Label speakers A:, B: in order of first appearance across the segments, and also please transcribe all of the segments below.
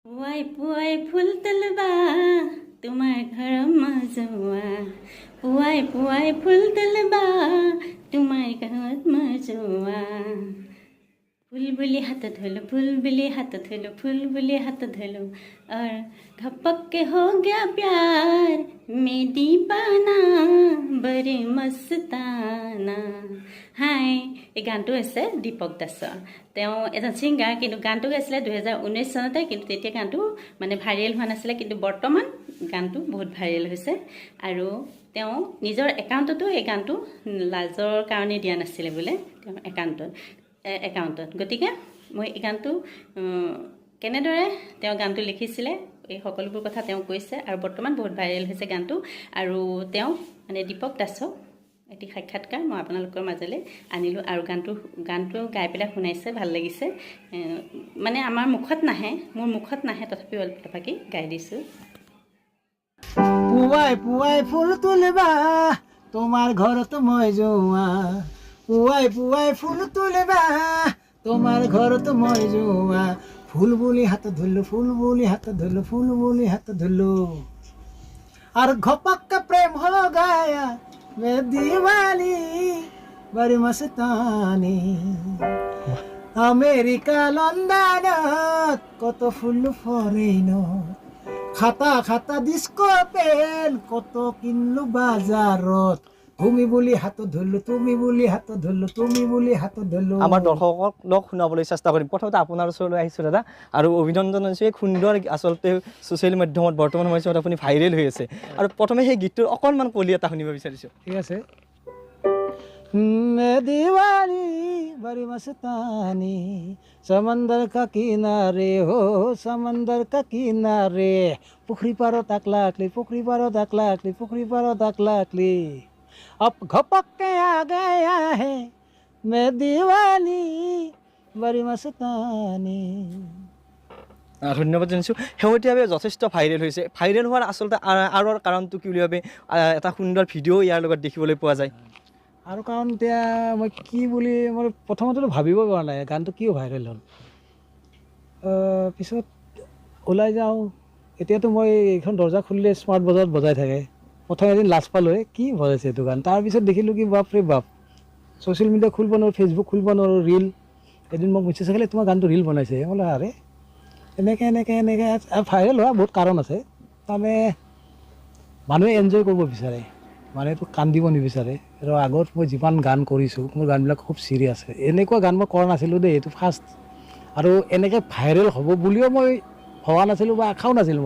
A: পুৱাই পুৱাই ফুল তুলবা তোমাৰ ঘৰৰ মাজোৱা পুৱাই পুৱাই ফুল তুলবা তোমাৰ ঘৰত মাজোৱা ফুল বুলি হাতত ধলো ফুল বুলি হাতত ধলো ফুल বুলি হাতত ধলো और घपक के हो गया प्यार में दीवाना बड़े मस्ताना হাই এই গানটো আছে দীপক দাসৰ তেওঁ এজন ছিংগাৰ কিন্তু গানটো গাইছিলে 2019 চনতে কিন্তু তেতিয়া গানটো মানে ভাইৰেল হোৱা নাছিলে কিন্তু বৰ্তমান গানটো বহুত ভাইৰেল হৈছে আৰু তেওঁ নিজৰ একাউণ্টতো এই গানটো লাজৰ কাৰণে দিয়া নাছিলে বোলে তেওঁ একাউণ্টত গতিকে মই এই গানটো কেনেদৰে তেওঁ গানটো লিখিছিলে এই সকলোবোৰ কথা তেওঁ কৈছে আৰু বৰ্তমান বহুত ভাইৰেল হৈছে গানটো আৰু তেওঁ মানে দীপক দাসক এটি সাক্ষাৎকাৰ মই আপোনালোকৰ মাজলৈ আনিলোঁ আৰু গানটো গাই পেলাই শুনাইছে ভাল লাগিছে মানে আমাৰ মুখত নাহে তথাপিও অলপকে গাই দিছোঁ
B: পুৱাই পুৱাই ফুল তুলিবা তোমাৰ ঘৰত মই যোৱা পুৱাই পুৱাই ফুল তুলিবা তোমাৰ ঘৰত মই যোৱা ফুল বুলি হাত ধুলো ফুল বুলি হাত ধুলো ফুল বুলি হাত ধুলো আর ঘপক প্রেম हो गया मैं दीवानी बड़ी मस्तानी আমেরিকা লন্ডনত কত ফুল ফরেনত খাতা খাতা ডিস্কো পেন কত কিনলো বাজারত তুমি বুলি হাত ধুলো তুমি বুলি হাত ধুলো তুমি বুলি হাত ধুলো
C: আমাৰ দৰ্শকক শুনাবলৈ চেষ্টা কৰিম প্ৰথমতে আপোনাৰ ওচৰলৈ আহিছোঁ দাদা আৰু অভিনন্দন জনাইছোঁ এই সুন্দৰ আচলতে ছ'চিয়েল মাধ্যমত বৰ্তমান সময়ত আপুনি ভাইৰেল হৈ আছে আৰু প্ৰথমে সেই গীতটোৰ অকণমান কলি এটা শুনিব বিচাৰিছোঁ
B: ঠিক আছে मैं दीवानी बड़ी मस्तानी समंदर का किनारे हो समंदर का किनारे पुखरी पारो ताकलाकली पुखरी पारो ताकलाकली पुखरी पारो ताकलाकली अब घपक के आ गया है मैं दीवानी बड़ी मस्तानी
C: ধন্যবাদ জনাইছোঁ শেহতীয়াভাৱে যথেষ্ট ভাইৰেল হৈছে ভাইৰেল হোৱাৰ আচলতে আঁৰৰ কাৰণটো কি বুলি ভাবে এটা সুন্দৰ ভিডিঅ' ইয়াৰ লগত দেখিবলৈ পোৱা যায়
B: আৰু কাৰণ এতিয়া মই কি বুলি মই প্ৰথমতেতো ভাবিব পৰা নাই গানটো কিয় ভাইৰেল হ'ল পিছত ওলাই যাওঁ এতিয়াতো মই এইখন দৰ্জা খুলিলে স্মাৰ্ট বজাৰত বজাই থাকে প্ৰথম এদিন লাজ পালোঁ কি বজাইছে এইটো গান তাৰপিছত দেখিলোঁ কি বাপৰে বাপ ছ'চিয়েল মিডিয়া খুলিব নোৱাৰোঁ ফেচবুক খুলিব নোৱাৰোঁ ৰীল এদিন মোক মেছেজ আহিলে তোমাৰ গানটো ৰীল বনাইছে বোলে আৰে এনেকৈ ভাইৰেল হোৱা বহুত কাৰণ আছে তাৰমানে মানুহে এনজয় কৰিব বিচাৰে মানুহেতো কান্দিব নিবিচাৰে আৰু আগত মই যিমান গান কৰিছোঁ মোৰ গানবিলাক খুব চিৰিয়াছ এনেকুৱা গান মই কৰা নাছিলোঁ দেই এইটো ফাৰ্ষ্ট আৰু এনেকৈ ভাইৰেল হ'ব বুলিও মই ভবা নাছিলোঁ বা আশাও নাছিলোঁ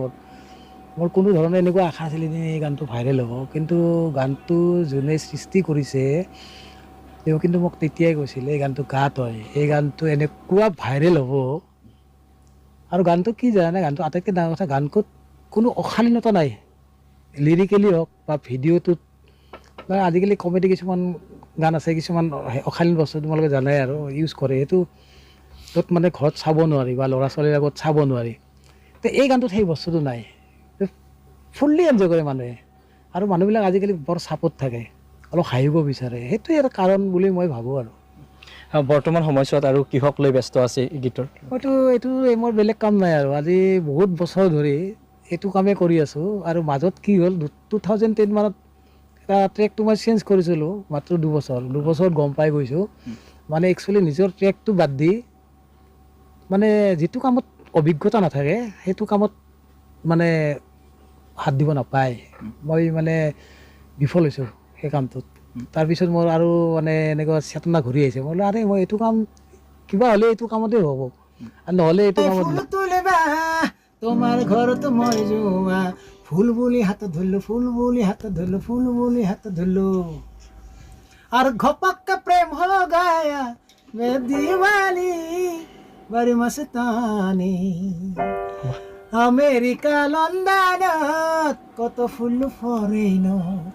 B: মোৰ কোনো ধৰণে এনেকুৱা আশা আছিল যে এই গানটো ভাইৰেল হ'ব কিন্তু গানটো যোনে সৃষ্টি কৰিছে তেওঁ কিন্তু মোক তেতিয়াই কৈছিলে এই গানটো গা তই এই গানটো এনেকুৱা ভাইৰেল হ'ব আৰু গানটো কি জানে গানটো আটাইতকৈ ডাঙৰ কথা গানটোত কোনো অশালীনতা নাই লিৰিকেলি হওক বা ভিডিঅ'টোত বা আজিকালি কমেডি কিছুমান গান আছে কিছুমান অশালীন বস্তু তোমালোকে জানাই আৰু ইউজ কৰে সেইটো য'ত মানে ঘৰত চাব নোৱাৰি বা ল'ৰা ছোৱালীৰ আগত চাব নোৱাৰি তো এই গানটোত সেই বস্তুটো নাই ফুল্লি এনজয় কৰে মানুহে আৰু মানুহবিলাক আজিকালি বৰ চাপত থাকে অলপ হাঁহিব বিচাৰে সেইটোৱে এটা কাৰণ বুলি মই ভাবোঁ আৰু
C: বৰ্তমান সময়ছোৱাত আৰু কিহক লৈ ব্যস্ত আছে এই গীতৰ
B: মইতো এইটো মোৰ বেলেগ কাম নাই আৰু আজি বহুত বছৰ ধৰি এইটো কামেই কৰি আছোঁ আৰু মাজত কি হ'ল 2010 মানত এটা ট্ৰেকটো মই চেঞ্জ কৰিছিলোঁ মাত্ৰ দুবছৰত গম পাই গৈছোঁ মানে একচুৱেলি নিজৰ ট্ৰেকটো বাদ দি মানে যিটো কামত অভিজ্ঞতা নাথাকে সেইটো কামত মানে হাত দিব নাপায় মই মানে বিফল হৈছোঁ সেই কামটোত তাৰপিছত মোৰ আৰু মানে এনেকুৱা চেতনা ঘূৰি আহিছে মই বোলো আৰে মই এইটো কাম কিবা হ'লে এইটো কামতে হ'ব আৰু নহ'লে এইটো কামত তোমাৰ ঘৰত মই যোৱা ফুল বুলি হাত ধুলো ফুল বুলি হাত ধুলো ফুল বুলি হাত ধুলো আৰু ঘপক প্ৰেম हो गया मैं दीवानी बड़ी मस्तानी আমেরিকা লন্ডনত কত ফুল ফরেনত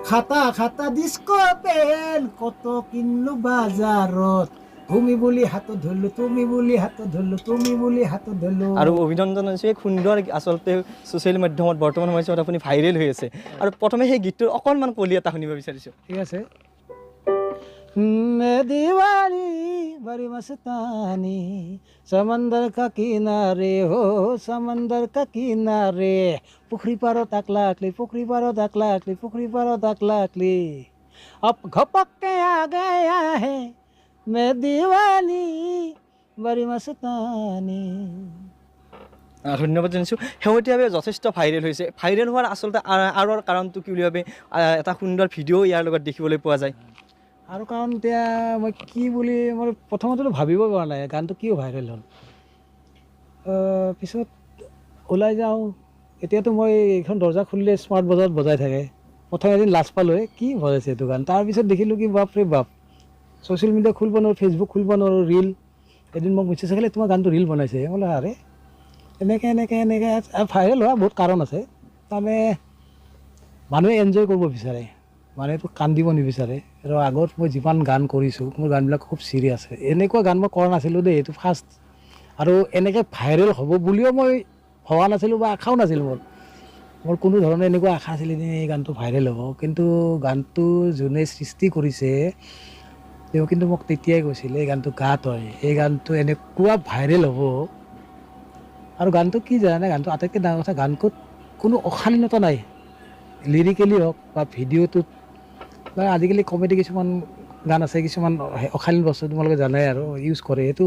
B: খাতা খাতা ডিস্কো পেন কত কিনলো বাজারত তুমি বুলি হাত ধুলো তুমি বুলি হাত ধুলো তুমি বুলি হাত ধুলো
C: আৰু অভিনন্দন জনাইছোঁ এই সুন্দৰ আচলতে ছ'চিয়েল মাধ্যমত বৰ্তমান সময়ছোৱাত আপুনি ভাইৰেল হৈ আছে আৰু প্ৰথমে সেই গীতটোৰ অকণমান কলি এটা শুনিব বিচাৰিছোঁ
B: ঠিক আছে मैं दीवानी बड़ी मस्तानी समंदर का किनारे हो समंदर का किनारे पुखरी पारो ताकला अकली पुखरी पारो ताकला अकली पुखरी पारो ताकला अकली अब घपक के आ गया है मैं दीवानी बड़ी मस्तानी
C: ধন্যবাদ জানিছোঁ শেহতীয়াভাৱে যথেষ্ট ভাইৰেল হৈছে ভাইৰেল হোৱাৰ আচলতে আঁৰৰ কাৰণটো কি বুলি ভাবে এটা সুন্দৰ ভিডিঅ' ইয়াৰ লগত দেখিবলৈ পোৱা যায়
B: আৰু কাৰণ এতিয়া মই কি বুলি মই প্ৰথমতেতো ভাবিব পৰা নাই গানটো কিয় ভাইৰেল হ'ল পিছত ওলাই যাওঁ এতিয়াতো মই এইখন দৰ্জা খুলিলে স্মাৰ্ট বজাৰত বজাই থাকে প্ৰথম এদিন লাজ পালোঁ কি বজাইছে এইটো গান তাৰপিছত দেখিলোঁ কি বাপৰে বাপ ছ'চিয়েল মিডিয়া খুলিব নোৱাৰোঁ ফেচবুক খুলিব নোৱাৰোঁ ৰীল এদিন মোক মেছেজ আহিলে তোমাৰ গানটো ৰীল বনাইছে বোলে আৰে এনেকৈ ভাইৰেল হোৱা বহুত কাৰণ আছে তাৰমানে মানুহে এনজয় কৰিব বিচাৰে মানুহেতো কান্দিব নিবিচাৰে আৰু আগত মই যিমান গান কৰিছোঁ মোৰ গানবিলাক খুব চিৰিয়াছ এনেকুৱা গান মই কৰা নাছিলোঁ দেই এইটো ফাৰ্ষ্ট আৰু এনেকৈ ভাইৰেল হ'ব বুলিও মই ভবা নাছিলোঁ বা আশাও নাছিলোঁ মোৰ কোনো ধৰণে এনেকুৱা আশা আছিল যে এই গানটো ভাইৰেল হ'ব কিন্তু গানটো যোনে সৃষ্টি কৰিছে তেওঁ কিন্তু মোক তেতিয়াই কৈছিল এই গানটো গা তই এই গানটো এনেকুৱা ভাইৰেল হ'ব আৰু গানটো কি জানে গানটো আটাইতকৈ ডাঙৰ কথা গানটোত কোনো অশালীনতা নাই লিৰিকেলি হওক বা ভিডিঅ'টোত বা আজিকালি কমেডি কিছুমান গান আছে কিছুমান অশালীন বস্তু তোমালোকে জানাই আৰু ইউজ কৰে সেইটো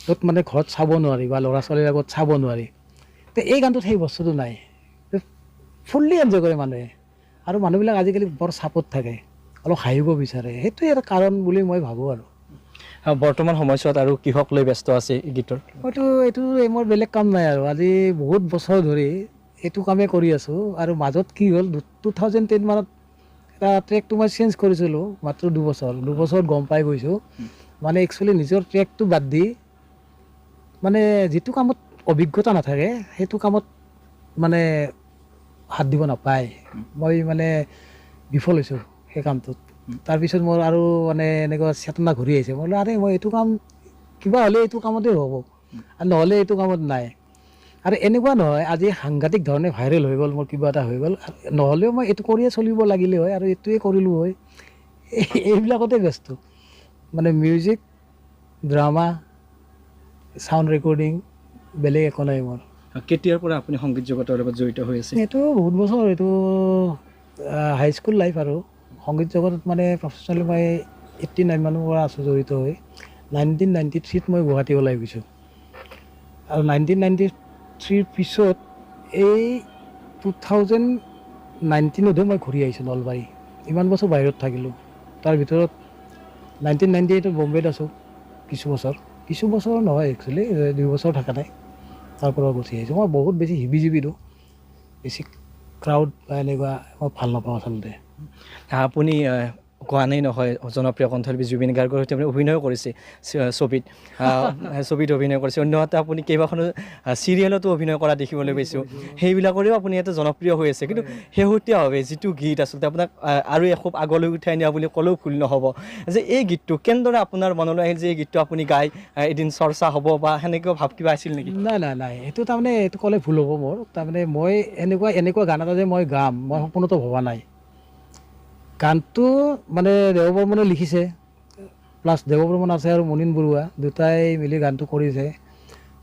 B: য'ত মানে ঘৰত চাব নোৱাৰি বা ল'ৰা ছোৱালীৰ আগত চাব নোৱাৰি তো এই গানটোত সেই বস্তুটো নাই ফুল্লি এনজয় কৰে মানুহে আৰু মানুহবিলাক আজিকালি বৰ চাপত থাকে অলপ হাঁহিব বিচাৰে সেইটোৱে এটা কাৰণ বুলি মই ভাবোঁ আৰু
C: বৰ্তমান সময়ছোৱাত আৰু কিহক লৈ ব্যস্ত আছে এই গীতৰ
B: মইতো এইটো মোৰ বেলেগ কাম নাই আৰু আজি বহুত বছৰ ধৰি এইটো কামেই কৰি আছোঁ আৰু মাজত কি হ'ল 2010 মানত এটা ট্ৰেকটো মই চেঞ্জ কৰিছিলোঁ মাত্ৰ দুবছৰ গম পাই গৈছোঁ মানে একচুৱেলি নিজৰ ট্ৰেকটো বাদ দি মানে যিটো কামত অভিজ্ঞতা নাথাকে সেইটো কামত মানে হাত দিব নাপায় মই মানে বিফল হৈছোঁ সেই কামটোত তাৰপিছত মোৰ আৰু মানে এনেকুৱা চেতনা ঘূৰি আহিছে মই বোলো আৰে মই এইটো কাম কিবা হ'লে এইটো কামতে হ'ব আৰু নহ'লে এইটো কামত নাই আৰু এনেকুৱা নহয় আজি সাংঘাতিক ধৰণে ভাইৰেল হৈ গ'ল মোৰ কিবা এটা হৈ গ'ল নহ'লেও মই এইটো কৰিয়ে চলিব লাগিলে হয় আৰু এইটোৱে কৰিলোঁ হয় এইবিলাকতে ব্যস্ত মানে মিউজিক ড্ৰামা চাউণ্ড ৰেকৰ্ডিং বেলেগ একো নাই মোৰ
C: কেতিয়াৰ পৰা আপুনি সংগীত জগতৰ লগত জড়িত হৈ আছে
B: এইটো বহুত বছৰ এইটো হাইস্কুল লাইফ আৰু সংগীত জগতত মানে প্ৰফেচনেলি মই 89 মানৰ পৰা আছোঁ জড়িত হৈ 1993ত মই গুৱাহাটী ওলাই গৈছোঁ আৰু 1993ৰ পিছত এই 2019তহে মই ঘূৰি আহিছোঁ নলবাৰী ইমান বছৰ বাহিৰত থাকিলোঁ তাৰ ভিতৰত 1998ত বম্বেত আছোঁ কিছু বছৰ নহয় একচুৱেলি 2 বছৰ থকা নাই তাৰ পৰা গুচি আহিছোঁ মই বহুত বেছি হিবিজিবিটো বেছি ক্ৰাউড বা এনেকুৱা মই ভাল নাপাওঁ আচলতে
C: আপুনি গানেই নহয় জনপ্ৰিয় কণ্ঠশিল্পী জুবিন গাৰ্গৰ সৈতে আপুনি অভিনয় কৰিছে ছবিত অভিনয় কৰিছে অন্যহাতে আপুনি কেইবাখনো চিৰিয়েলতো অভিনয় কৰা দেখিবলৈ পাইছোঁ সেইবিলাকৰেও আপুনি এটা জনপ্ৰিয় হৈ আছে কিন্তু শেহতীয়াভাৱে যিটো গীত আচলতে আপোনাক আৰু খুব আগলৈ উঠাই নিয়া বুলি ক'লেও ভুল নহ'ব যে এই গীতটো কেনেদৰে আপোনাৰ মনলৈ আহিল যে এই গীতটো আপুনি গাই এদিন চৰ্চা হ'ব বা সেনেকুৱা ভাৱ কিবা আছিল নেকি
B: নাই এইটো তাৰমানে এইটো ক'লে ভুল হ'ব মোৰ তাৰমানে মই এনেকুৱা গান এটা যে মই গাম মই সম্পূৰ্ণতো ভবা নাই গানটো মানে দেৱবৰ্মনে লিখিছে প্লাছ দেৱবৰ্মন আছে আৰু মুনীন বৰুৱা দুটাই মিলি গানটো কৰিছে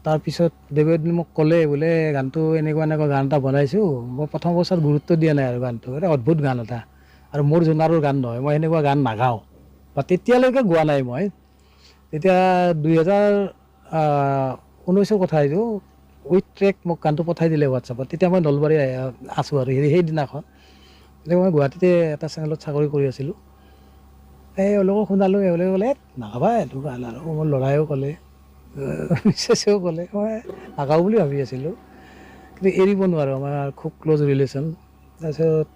B: তাৰপিছত দেৱে মোক ক'লে বোলে গানটো এনেকুৱা গান এটা বনাইছোঁ মই প্ৰথম অৱস্থাত গুৰুত্ব দিয়া নাই আৰু গানটো এটা অদ্ভুত গান এটা আৰু মোৰ জোনাৰৰ গান নহয় মই সেনেকুৱা গান নাগাওঁ বা তেতিয়ালৈকে গোৱা নাই মই তেতিয়া 2019ৰ কথা এইটো উইথ ট্ৰেক মোক গানটো পঠাই দিলে হোৱাটছআপত তেতিয়া মই নলবাৰী আছোঁ আৰু সেইদিনাখন তেতিয়া মই গুৱাহাটীতে এটা চেনেলত চাকৰি কৰি আছিলোঁ এওঁলোকক শুনালোঁ এওঁলোকে ক'লে নাগাবা এইটো গান আৰু মোৰ ল'ৰায়েও ক'লে মিছেছেও ক'লে মই নাগাওঁ বুলি ভাবি আছিলোঁ কিন্তু এৰিব নোৱাৰোঁ আমাৰ খুব ক্ল'জ ৰিলেশ্যন তাৰপিছত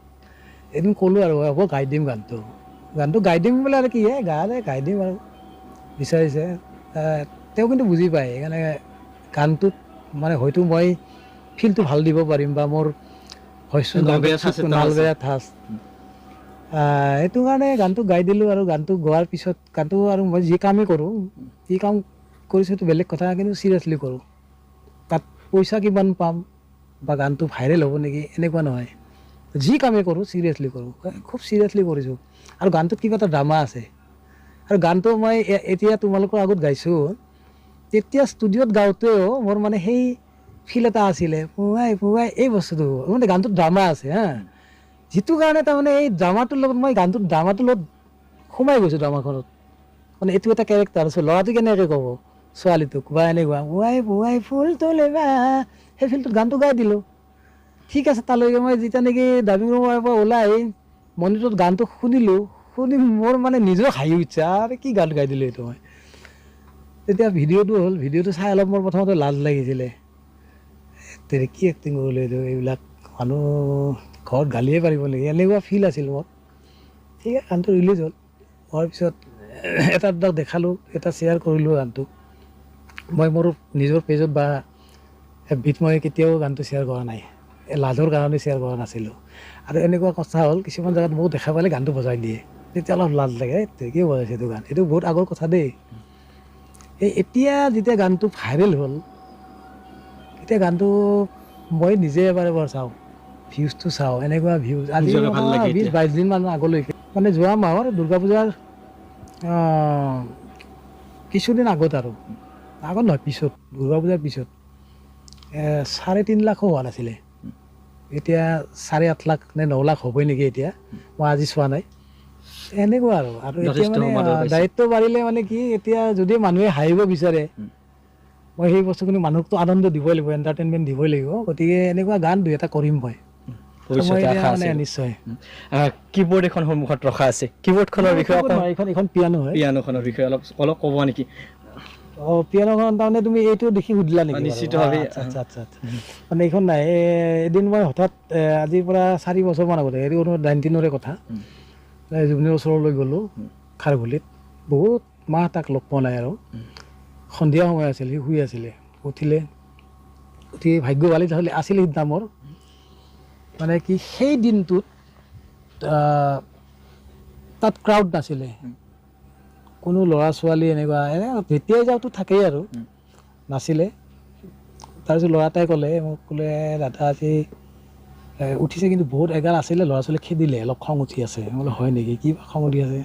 B: এদিন ক'লোঁ আৰু হ'ব গাই দিম গানটো গাই দিম বোলে আৰু কি গাই দিম আৰু বিচাৰিছে তেওঁ কিন্তু বুজি পায় সেইকাৰণে গানটোত মানে হয়তো মই ফিলটো ভাল দিব পাৰিম বা মোৰ নালবেয়া ঠাঁচ সেইটো কাৰণে গানটো গাই দিলোঁ আৰু গানটো গোৱাৰ পিছত গানটো আৰু মই যি কামেই কৰোঁ যি কাম কৰিছোঁ সেইটো বেলেগ কথা কিন্তু চিৰিয়াছলি কৰোঁ তাত পইচা কিমান পাম বা গানটো ভাইৰেল হ'ব নেকি এনেকুৱা নহয় যি কামেই কৰোঁ চিৰিয়াছলি কৰোঁ খুব চিৰিয়াছলি কৰিছোঁ আৰু গানটোত কিবা এটা ড্ৰামা আছে আৰু গানটো মই এতিয়া তোমালোকৰ আগত গাইছোঁ, তেতিয়া ষ্টুডিঅ'ত গাওঁতেও মোৰ মানে সেই ফিল এটা আছিলে, পুৱাই পুৱাই এই বস্তুটো মানে গানটোত ড্ৰামা আছে হা, যিটো কাৰণে তাৰমানে এই ড্ৰামাটোৰ লগত মই গানটোত ড্ৰামাটোৰ লগত সোমাই গৈছোঁ ড্ৰামাখনত। মানে এইটো এটা কেৰেক্টাৰ আছে, ল'ৰাটো কেনেকৈ ক'ব ছোৱালীটোক বা এনেকুৱা পুৱাই পুৱাই ফুল তোলেবা, সেই ফিল্ডটোত গানটো গাই দিলোঁ। ঠিক আছে, তালৈকে মই যেতিয়া নেকি ডাবিং ৰুমৰ পৰা ওলাই মনিটৰত গানটো শুনিলোঁ, শুনি মোৰ মানে নিজৰ হাঁহি উঠিছে, আৰু কি গান গাই দিলোঁ এইটো মই। তেতিয়া ভিডিঅ'টো হ'ল, ভিডিঅ'টো চাই অলপ মোৰ প্ৰথমতে লাজ লাগিছিলে, কি এক্টিং কৰিলোঁ এইটো, এইবিলাক মানুহ ঘৰত গালিয়ে পাৰিব নেকি, এনেকুৱা ফিল আছিল মোৰ। ঠিক আছে, গানটো ৰিলিজ হ'ল, হোৱাৰ পিছত এটা দুটাক দেখালোঁ, এটা শ্বেয়াৰ কৰিলোঁ গানটো। মই মোৰ নিজৰ পেজত বা এফবিত মই কেতিয়াও গানটো শ্বেয়াৰ কৰা নাই, লাজৰ কাৰণে শ্বেয়াৰ কৰা নাছিলোঁ। আৰু এনেকুৱা কথা হ'ল, কিছুমান জেগাত মোক দেখা পালে গানটো বজাই দিয়ে, তেতিয়া অলপ লাজ লাগে, কিয় বজাইছে এইটো গান, এইটো বহুত আগৰ কথা দেই। এতিয়া যেতিয়া গানটো ভাইৰেল হ'ল, এতিয়া গানটো মই নিজে এবাৰ চাওঁ, ভিউজটো চাওঁ, এনেকুৱা ভিউজ আজি 20-22 দিনমান আগলৈকে, মানে যোৱা মাহৰ দুৰ্গা পূজাৰ কিছুদিন আগত আৰু আগত নহয়, পিছত দুৰ্গা পূজাৰ পিছত 3.5 লাখো হোৱা নাছিলে, এতিয়া 8.5 লাখ নে 9 লাখ হ'বই নেকি এতিয়া, মই আজি চোৱা নাই। এনেকুৱা আৰু এতিয়া মানে দায়িত্ব বাঢ়িলে মানে কি, এতিয়া যদি মানুহে হাঁহিব বিচাৰে, মই সেই বস্তুখিনি মানুহকতো আনন্দ দিবই লাগিব, এণ্টাৰটেইনমেণ্ট দিবই লাগিব, গতিকে এনেকুৱা গান 2-এটা কৰিম মই নিশ্চয়।
C: কীবৰ্ড এখন সন্মুখত ৰখা আছে, কীবৰ্ডখনৰ বিষয়ে
B: এইখন পিয়ানো হয়,
C: পিয়ানোখনৰ বিষয়ে অলপ ক'ব নেকি?
B: পিয়ানোখন তাৰমানে তুমি এইটো দেখি সুধিলা নেকি?
C: নিশ্চিতভাৱে।
B: আচ্ছা, মানে এইখন নাই, এদিন মই হঠাৎ আজিৰ পৰা 4 বছৰমান আগতে, 19 কথা, জুবিনৰ ওচৰলৈ গ'লোঁ খাৰঘুলিত, বহুত মাহ তাক লগ পোৱা নাই, আৰু সন্ধিয়া সময় আছিল, সি শুই আছিলে, উঠি ভাগ্য ভালে আছিল সিদিনা মোৰ, মানে কি সেই দিনটোত তাত ক্ৰাউড নাছিলে, কোনো ল'ৰা ছোৱালী এনেকুৱা যেতিয়াই যাওঁতো থাকেই আৰু নাছিলে। তাৰপিছত ল'ৰা এটাই মোক ক'লে দাদা আজি উঠিছে, কিন্তু বহুত এগাল আছিলে, ল'ৰা ছোৱালী খেদিলে, অলপ খং উঠি আছে। মই বোলো হয় নেকি, কি খং উঠি আছে?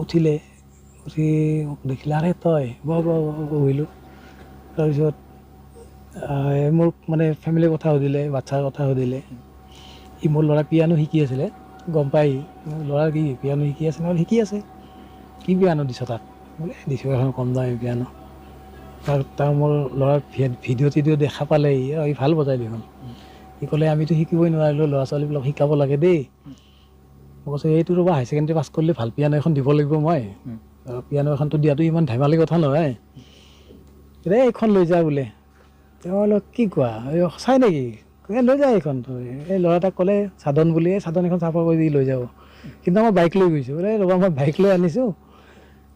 B: উঠি মোক দেখিলে, আৰে তই বহিলোঁ। তাৰপিছত মোক মানে ফেমিলিৰ কথা সুধিলে, বাচ্ছাৰ কথা সুধিলে। মোৰ ল'ৰা পিয়ানো শিকি আছিলে, গম পাই ল'ৰা কি পিয়ানো শিকি আছে, নহ'লে শিকি আছে, কি পিয়ানো দিছ তাক? বোলে দিছোঁ এখন কম দামী পিয়ানো। তাৰ মোৰ ল'ৰাৰ ভিডিঅ' চিডিঅ' দেখা পালে, সি ভাল বজাই দেখোন। সি ক'লে আমিতো শিকিবই নোৱাৰিলোঁ, ল'ৰা ছোৱালীবিলাক শিকাব লাগে দেই। মই কৈছোঁ এইটো ৰ'বা, হাই ছেকেণ্ডেৰী পাছ কৰিলে ভাল পিয়ানো এখন দিব লাগিব মই, পিয়ানো এখনতো দিয়াটো ইমান ধেমালি কথা নহয়, এইখন লৈ যা বোলে। তেওঁ অলপ কি কোৱা, সঁচাই নেকি? লৈ যা এইখন। এই ল'ৰা এটাক ক'লে সাধন বুলি, এই সাধন এখন চাফা কৰি লৈ যাব, কিন্তু মই বাইক লৈ গৈছোঁ, বোলে ৰ'বা মই বাইক লৈ আনিছোঁ,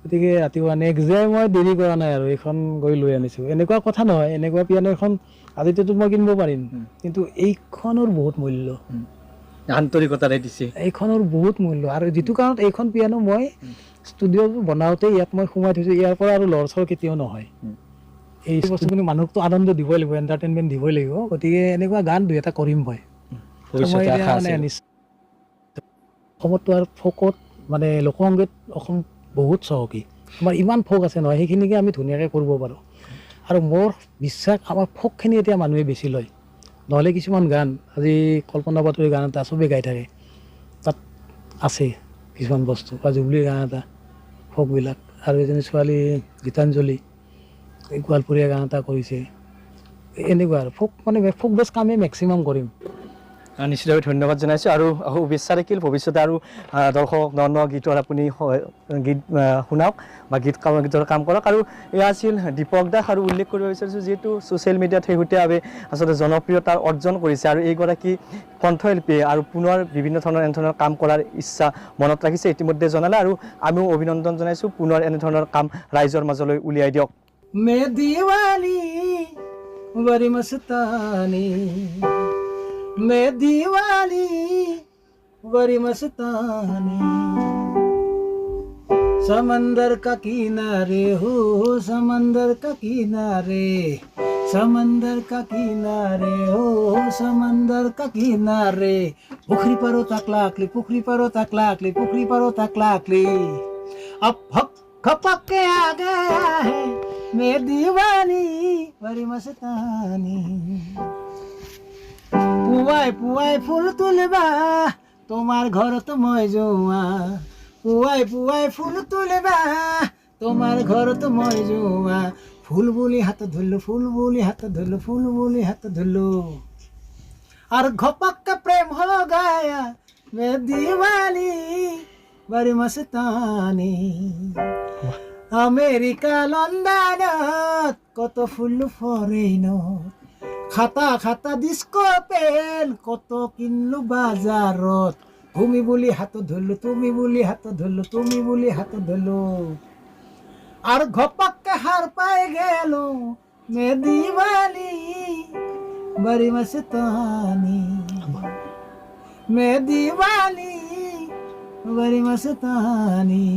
B: গতিকে ৰাতিপুৱা নেক্সট ডে মই দেৰি কৰা নাই আৰু এইখন গৈ লৈ আনিছোঁ। এনেকুৱা কথা নহয়, এনেকুৱা পিয়ানো এখন আজিতো মই কিনিব পাৰিম, কিন্তু এইখনৰ বহুত মূল্য,
C: আন্তৰিকতাৰে দিছে,
B: এইখনৰ বহুত মূল্য। আৰু যিটো কাৰণত এইখন পিয়ানো মই ষ্টুডিঅ' বনাওঁতে ইয়াত মই সোমাই থৈছোঁ, ইয়াৰ পৰা আৰু লৰচৰ কেতিয়াও নহয়। এই বস্তুখিনি মানুহকতো আনন্দ দিবই লাগিব, এণ্টাৰটেইনমেণ্ট দিবই লাগিব, গতিকে এনেকুৱা গান 2-এটা কৰিম মই। অসমততো আৰু ফোকত মানে লোকসংগীত অসম বহুত চহকী, আমাৰ ইমান ফোক আছে নহয়, সেইখিনিকে আমি ধুনীয়াকৈ কৰিব পাৰোঁ। আৰু মোৰ বিশ্বাস আমাৰ ফোকখিনি এতিয়া মানুহে বেছি লয়, নহ'লে কিছুমান গান আজি কল্পনা বাতৰি গান এটা চবেই গাই থাকে, তাত আছে কিছুমান বস্তু, বা জুবলিৰ গান এটা ফোকবিলাক, আৰু এজনী ছোৱালী গীতাঞ্জলি গোৱালপৰীয়া গান এটা কৰিছে, এনেকুৱা আৰু ফোক মানে ফোক বেছ কামেই মেক্সিমাম কৰিম।
C: নিশ্চিতভাৱে ধন্যবাদ জনাইছোঁ, আৰু শুভেচ্ছা থাকিল ভৱিষ্যতে আৰু দৰ্শক ন গীতৰ আপুনি গীত শুনাওক বা গীতৰ কাম কৰক। আৰু এয়া আছিল দীপক দাস, আৰু উল্লেখ কৰিব বিচাৰিছোঁ যিহেতু ছ'চিয়েল মিডিয়াত শেহতীয়াভাৱে আচলতে জনপ্ৰিয়তা অৰ্জন কৰিছে, আৰু এইগৰাকী কণ্ঠশিল্পীয়ে আৰু পুনৰ বিভিন্ন ধৰণৰ এনেধৰণৰ কাম কৰাৰ ইচ্ছা মনত ৰাখিছে, ইতিমধ্যে জনালে, আৰু আমিও অভিনন্দন জনাইছোঁ, পুনৰ এনেধৰণৰ কাম ৰাইজৰ মাজলৈ উলিয়াই দিয়ক।
B: মে দিৱালী বড়ি মস্তানী, मैं दीवानी बड़ी मस्तानी, समंदर का किनारे हो, समंदर का किनारे, समंदर का किनारे हो, समंदर का किनारे, पुखरी परो तकलाकली, पुखरी परो तकलाकली, पुखरी परो तकलाकली, अब खपक के आ गया है मैं दीवानी बड़ी मस्तानी পুৱাই পুৱাই ফুল তুলিবা তোমাৰ ঘৰত মই যোৱা পুৱাই পুৱাই ফুল তুলিবা তোমাৰ ঘৰত মই যোৱা ফুল বুলি হাত ধুলো ফুল বুলি হাত ধুলো ফুল বুলি হাত ধুলো और घपक के प्रेम हो गया मैं दीवानी बड़ी मस्तानी আমেরিকা লণ্ডনত কত ফুল ফৰেইনত খাতা খাতা ডিস্কো পেন কত কিনলো বাজারত তুমি বুলি হাত ধরলো তুমি বুলি হাত ধরলো তুমি বুলি হাত ধরলো আর ঘপককে হার পায়ে গেল মে দিওয়ানি बड़ी मस्तानी मैं दीवानी बड़ी मस्तानी